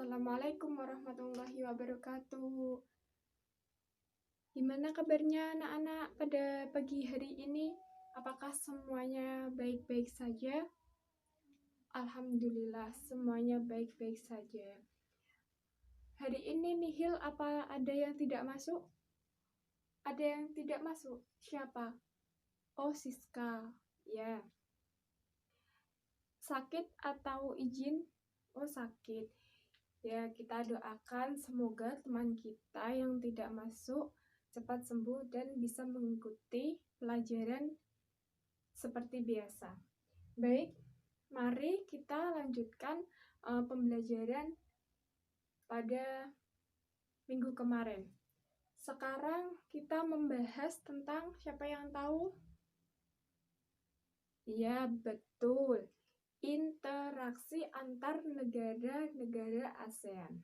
Assalamualaikum warahmatullahi wabarakatuh. Gimana kabarnya anak-anak pada pagi hari ini? Apakah semuanya baik-baik saja? Alhamdulillah, semuanya baik-baik saja. Hari ini nihil apa ada yang tidak masuk? Ada yang tidak masuk? Siapa? Oh, Siska. Ya. Sakit atau izin? Oh, sakit. Ya, kita doakan semoga teman kita yang tidak masuk cepat sembuh dan bisa mengikuti pelajaran seperti biasa. Baik, mari kita lanjutkan pembelajaran pada minggu kemarin. Sekarang kita membahas tentang siapa yang tahu? Ya, betul. Interaksi antar negara-negara ASEAN.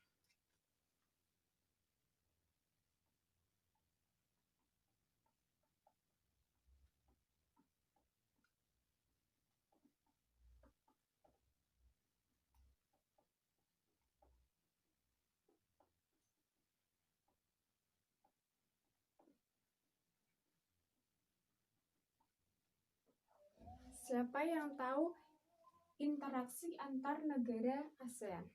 Siapa yang tahu interaksi antar negara ASEAN?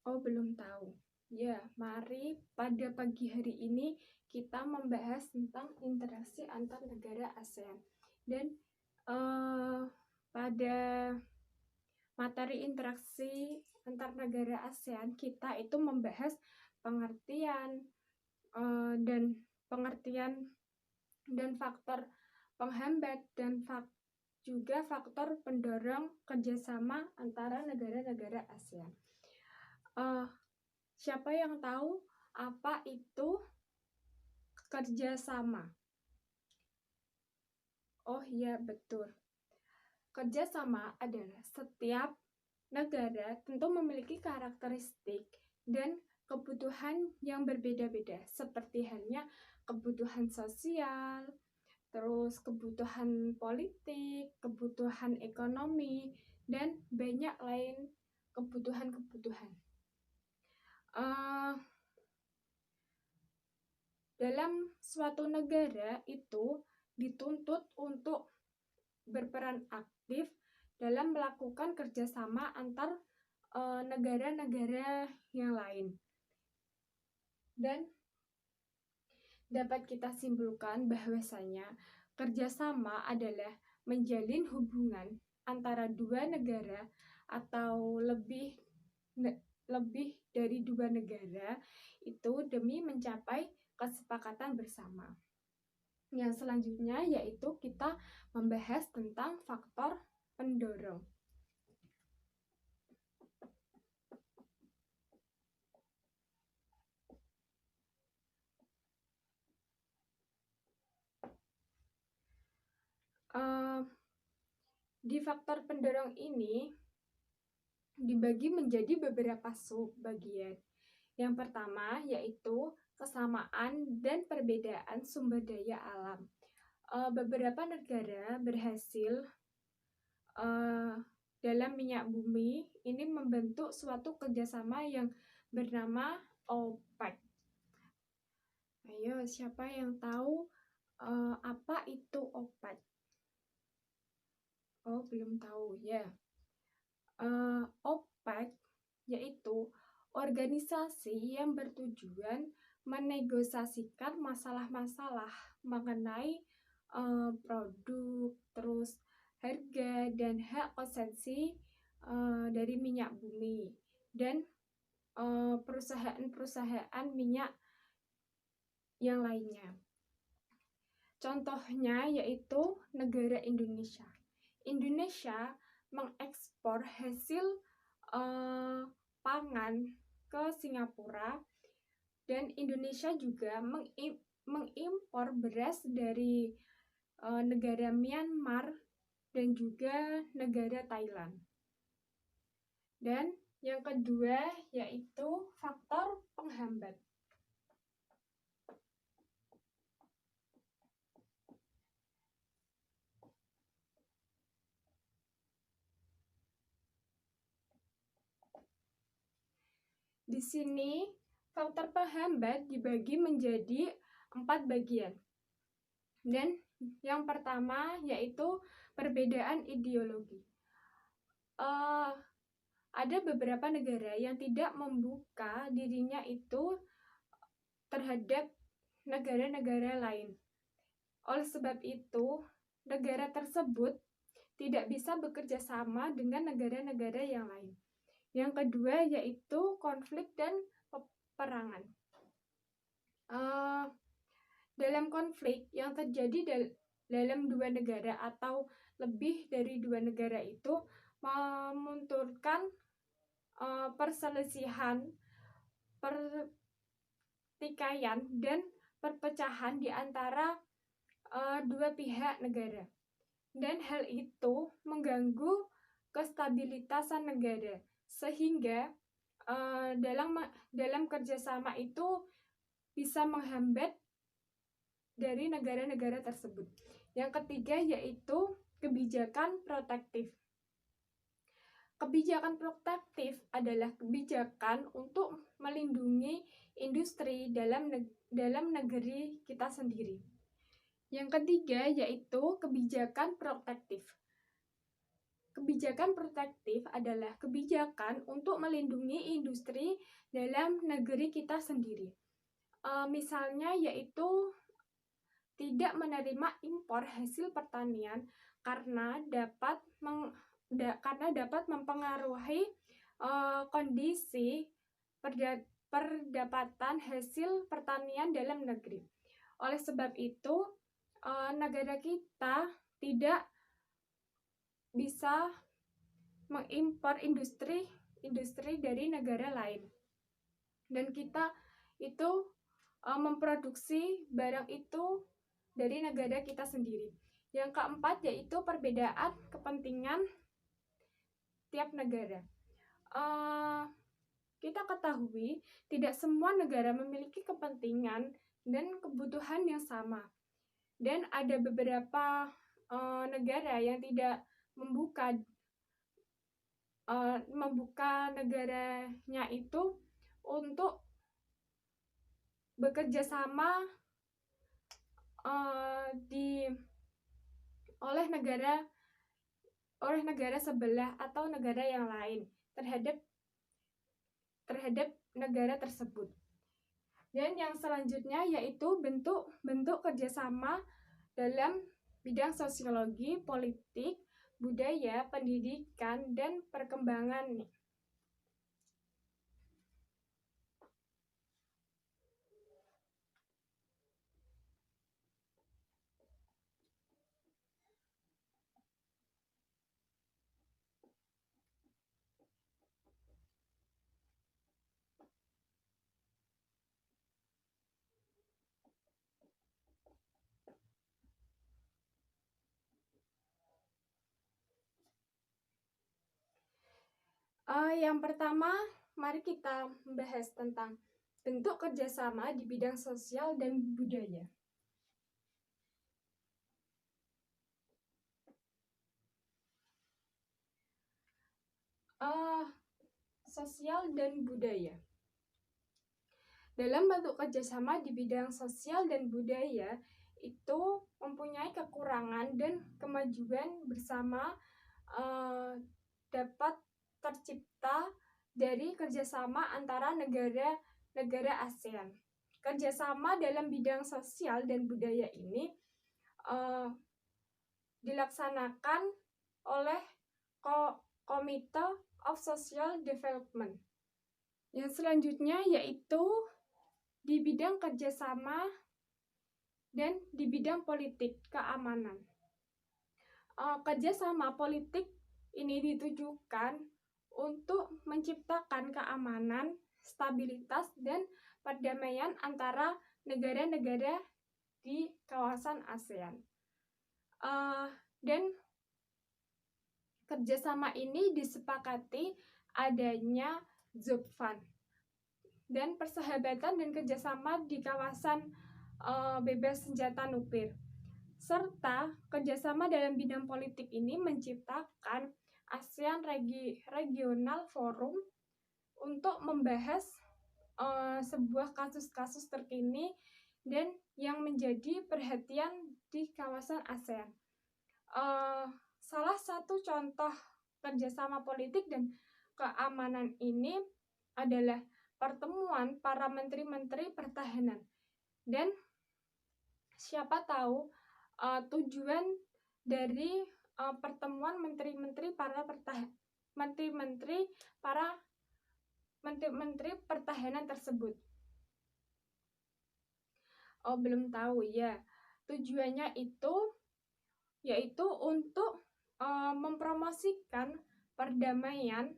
Oh, belum tahu. Ya, mari pada pagi hari ini kita membahas tentang interaksi antar negara ASEAN. Dan pada materi interaksi antar negara ASEAN, kita itu membahas pengertian dan faktor penghambat dan juga faktor pendorong kerjasama antara negara-negara ASEAN. Siapa yang tahu apa itu kerjasama? Oh iya, betul. Kerjasama adalah setiap negara tentu memiliki karakteristik dan kebutuhan yang berbeda-beda, seperti halnya kebutuhan sosial, terus kebutuhan politik, kebutuhan ekonomi, dan banyak lain kebutuhan-kebutuhan. Dalam suatu negara itu dituntut untuk berperan aktif dalam melakukan kerjasama antar negara-negara yang lain. Dan dapat kita simpulkan bahwasanya kerjasama adalah menjalin hubungan antara dua negara atau lebih dari dua negara itu demi mencapai kesepakatan bersama. Yang selanjutnya yaitu kita membahas tentang faktor pendorong. Di faktor pendorong ini dibagi menjadi beberapa subbagian. Yang pertama yaitu kesamaan dan perbedaan sumber daya alam. Beberapa negara berhasil dalam minyak bumi ini membentuk suatu kerjasama yang bernama OPEC. Ayo, siapa yang tahu apa itu OPEC? Oh, belum tahu ya. OPEC yaitu organisasi yang bertujuan menegosiasikan masalah-masalah mengenai produk, terus harga dan hak konsesi dari minyak bumi dan perusahaan-perusahaan minyak yang lainnya. Contohnya yaitu negara Indonesia. Indonesia mengekspor hasil pangan ke Singapura dan Indonesia juga mengimpor beras dari negara Myanmar dan juga negara Thailand. Dan yang kedua yaitu faktor penghambat. Di sini, faktor penghambat dibagi menjadi 4 bagian. Dan yang pertama yaitu perbedaan ideologi. Ada beberapa negara yang tidak membuka dirinya itu terhadap negara-negara lain. Oleh sebab itu, negara tersebut tidak bisa bekerja sama dengan negara-negara yang lain. Yang kedua yaitu konflik dan peperangan. Dalam konflik yang terjadi dalam dua negara atau lebih dari dua negara itu memunculkan perselisihan, pertikaian, dan perpecahan di antara dua pihak negara. Dan hal itu mengganggu kestabilitasan negara, sehingga dalam kerjasama itu bisa menghambat dari negara-negara tersebut. Yang ketiga yaitu kebijakan protektif. Kebijakan protektif adalah kebijakan untuk melindungi industri dalam negeri kita sendiri. Yang ketiga yaitu kebijakan protektif. Kebijakan protektif adalah kebijakan untuk melindungi industri dalam negeri kita sendiri. Misalnya yaitu tidak menerima impor hasil pertanian karena dapat mempengaruhi kondisi perdapatan hasil pertanian dalam negeri. Oleh sebab itu, negara kita tidak bisa mengimpor industri dari negara lain, dan kita itu memproduksi barang itu dari negara kita sendiri. Yang keempat yaitu perbedaan kepentingan tiap negara. Kita ketahui tidak semua negara memiliki kepentingan dan kebutuhan yang sama, dan ada beberapa negara yang tidak membuka negaranya itu untuk bekerja sama oleh negara sebelah atau negara yang lain terhadap negara tersebut. Dan yang selanjutnya yaitu bentuk kerjasama dalam bidang sosiologi, politik, budaya, pendidikan, dan perkembangan. Yang pertama, mari kita membahas tentang bentuk kerjasama di bidang sosial dan budaya. Sosial dan budaya. Dalam bentuk kerjasama di bidang sosial dan budaya itu mempunyai kekurangan dan kemajuan bersama dapat tercipta dari kerjasama antara negara ASEAN. Kerjasama dalam bidang sosial dan budaya ini dilaksanakan oleh Committee of Social Development. Yang selanjutnya yaitu di bidang kerjasama dan di bidang politik keamanan. Kerjasama politik ini ditujukan untuk menciptakan keamanan, stabilitas, dan perdamaian antara negara-negara di kawasan ASEAN. Dan kerjasama ini disepakati adanya ZOPFAN dan persahabatan dan kerjasama di kawasan bebas senjata nuklir, serta kerjasama dalam bidang politik ini menciptakan ASEAN Regional Forum untuk membahas sebuah kasus-kasus terkini dan yang menjadi perhatian di kawasan ASEAN. Salah satu contoh kerjasama politik dan keamanan ini adalah pertemuan para menteri-menteri pertahanan. Dan siapa tahu tujuan dari pertemuan menteri-menteri pertahanan tersebut. Belum tahu ya. Tujuannya itu yaitu untuk mempromosikan perdamaian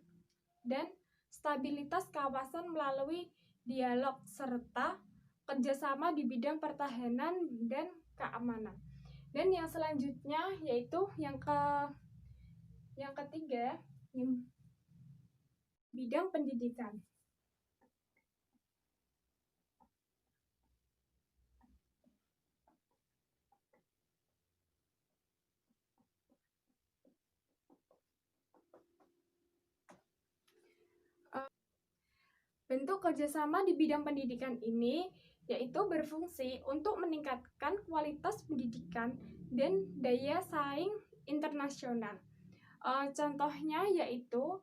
dan stabilitas kawasan melalui dialog serta kerjasama di bidang pertahanan dan keamanan. Dan yang selanjutnya yaitu yang ketiga, bidang pendidikan. Bentuk kerjasama di bidang pendidikan ini yaitu berfungsi untuk meningkatkan kualitas pendidikan dan daya saing internasional. Contohnya yaitu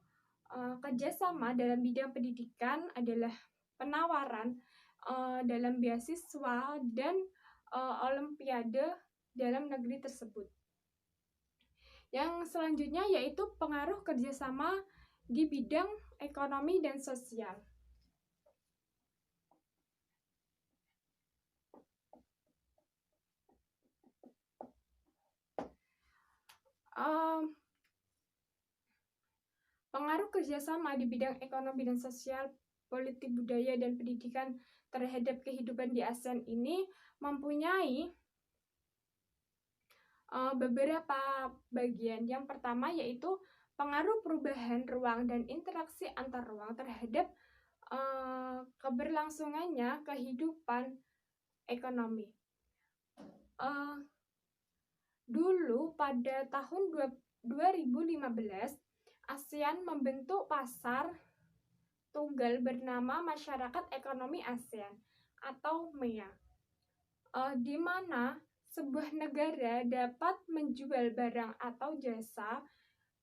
kerjasama dalam bidang pendidikan adalah penawaran dalam beasiswa dan olimpiade dalam negeri tersebut. Yang selanjutnya yaitu pengaruh kerjasama di bidang ekonomi dan sosial. Pengaruh kerjasama di bidang ekonomi dan sosial, politik, budaya, dan pendidikan terhadap kehidupan di ASEAN ini mempunyai beberapa bagian. Yang pertama yaitu pengaruh perubahan ruang dan interaksi antar ruang terhadap keberlangsungannya kehidupan ekonomi. Dulu pada tahun 2015, ASEAN membentuk pasar tunggal bernama Masyarakat Ekonomi ASEAN atau MEA, di mana sebuah negara dapat menjual barang atau jasa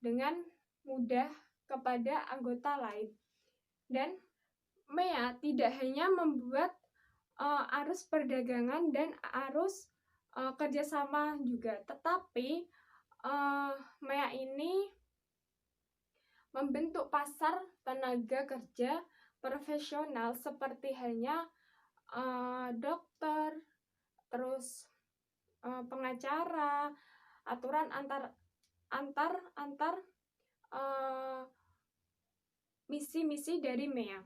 dengan mudah kepada anggota lain. Dan MEA tidak hanya membuat arus perdagangan dan arus kerjasama juga, tetapi MEA ini membentuk pasar tenaga kerja profesional seperti halnya dokter, terus pengacara, aturan antar misi-misi dari MEA.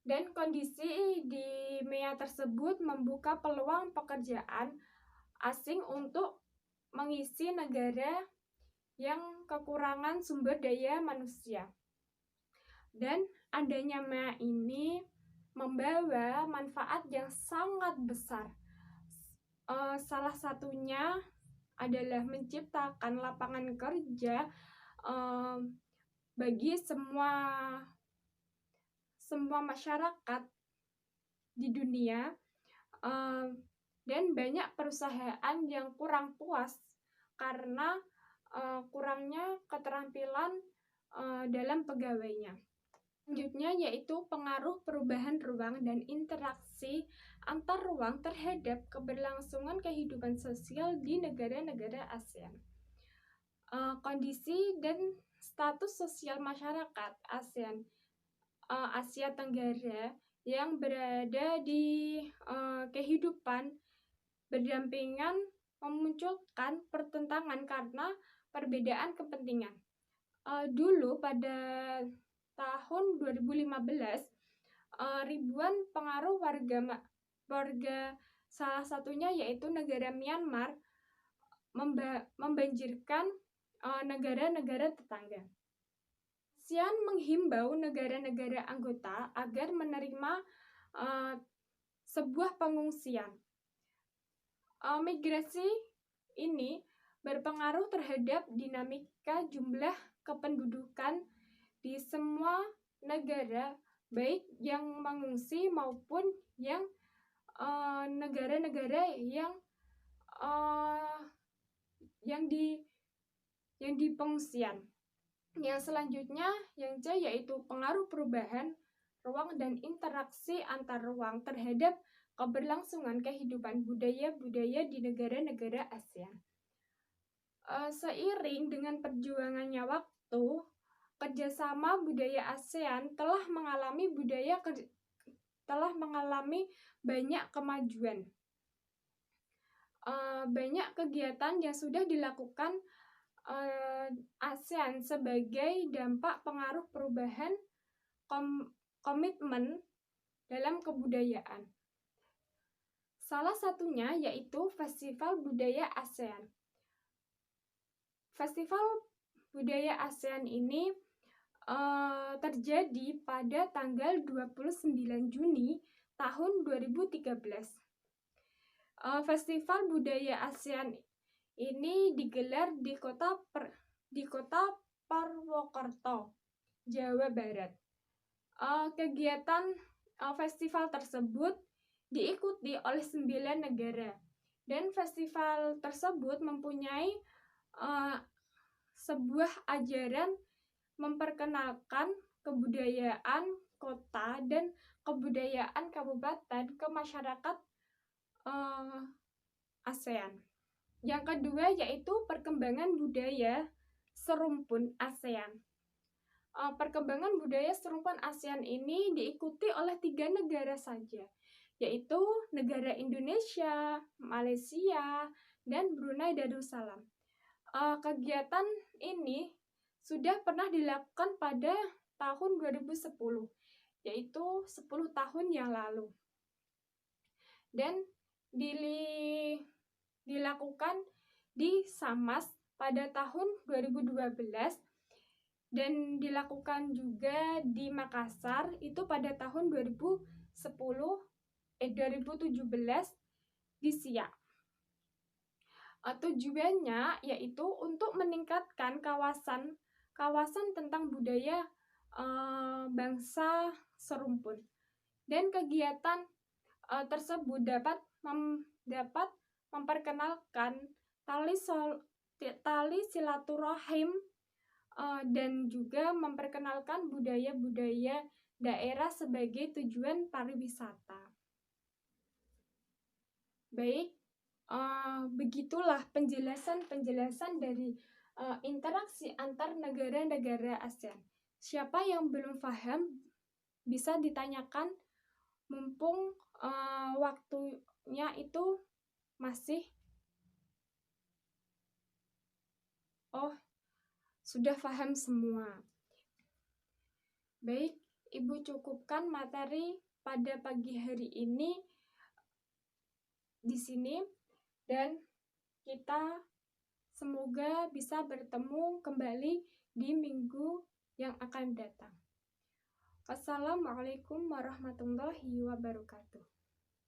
Dan kondisi di MEA tersebut membuka peluang pekerjaan asing untuk mengisi negara yang kekurangan sumber daya manusia. Dan adanya MEA ini membawa manfaat yang sangat besar. Salah satunya adalah menciptakan lapangan kerja bagi semua masyarakat di dunia, dan banyak perusahaan yang kurang puas karena kurangnya keterampilan dalam pegawainya. Selanjutnya yaitu pengaruh perubahan ruang dan interaksi antar ruang terhadap keberlangsungan kehidupan sosial di negara-negara ASEAN. Kondisi dan status sosial masyarakat ASEAN Asia Tenggara yang berada di kehidupan berdampingan memunculkan pertentangan karena perbedaan kepentingan. Dulu pada tahun 2015, ribuan pengaruh warga salah satunya yaitu negara Myanmar membanjirkan negara-negara tetangga. ASEAN menghimbau negara-negara anggota agar menerima sebuah pengungsian. Migrasi ini berpengaruh terhadap dinamika jumlah kependudukan di semua negara baik yang mengungsi maupun yang negara-negara yang di pengungsian. Yang selanjutnya, yang C, yaitu pengaruh perubahan ruang dan interaksi antar ruang terhadap keberlangsungan kehidupan budaya-budaya di negara-negara ASEAN. Seiring dengan perjuangannya waktu, kerjasama budaya ASEAN telah mengalami banyak kemajuan. Banyak kegiatan yang sudah dilakukan ASEAN sebagai dampak pengaruh perubahan komitmen dalam kebudayaan. Salah satunya yaitu Festival Budaya ASEAN. Festival Budaya ASEAN ini terjadi pada tanggal 29 Juni tahun 2013. Festival Budaya ASEAN ini digelar di kota Purwokerto, Jawa Barat. Kegiatan festival tersebut diikuti oleh 9 negara, dan festival tersebut mempunyai sebuah ajaran memperkenalkan kebudayaan kota dan kebudayaan kabupaten ke masyarakat ASEAN. Yang kedua yaitu perkembangan budaya serumpun ASEAN. Perkembangan budaya serumpun ASEAN ini diikuti oleh 3 negara saja, yaitu negara Indonesia, Malaysia, dan Brunei Darussalam. Kegiatan ini sudah pernah dilakukan pada tahun 2010, yaitu 10 tahun yang lalu. Dan dilakukan di Samas pada tahun 2012 dan dilakukan juga di Makassar itu pada tahun 2017 di Siak. Tujuannya yaitu untuk meningkatkan kawasan tentang budaya bangsa serumpun, dan kegiatan tersebut dapat memperkenalkan tali silaturahim dan juga memperkenalkan budaya-budaya daerah sebagai tujuan pariwisata. Baik, begitulah penjelasan dari interaksi antar negara-negara ASEAN. Siapa yang belum paham bisa ditanyakan, mumpung waktunya itu masih sudah paham semua. Baik, Ibu cukupkan materi pada pagi hari ini di sini, dan kita semoga bisa bertemu kembali di minggu yang akan datang. Wassalamualaikum warahmatullahi wabarakatuh.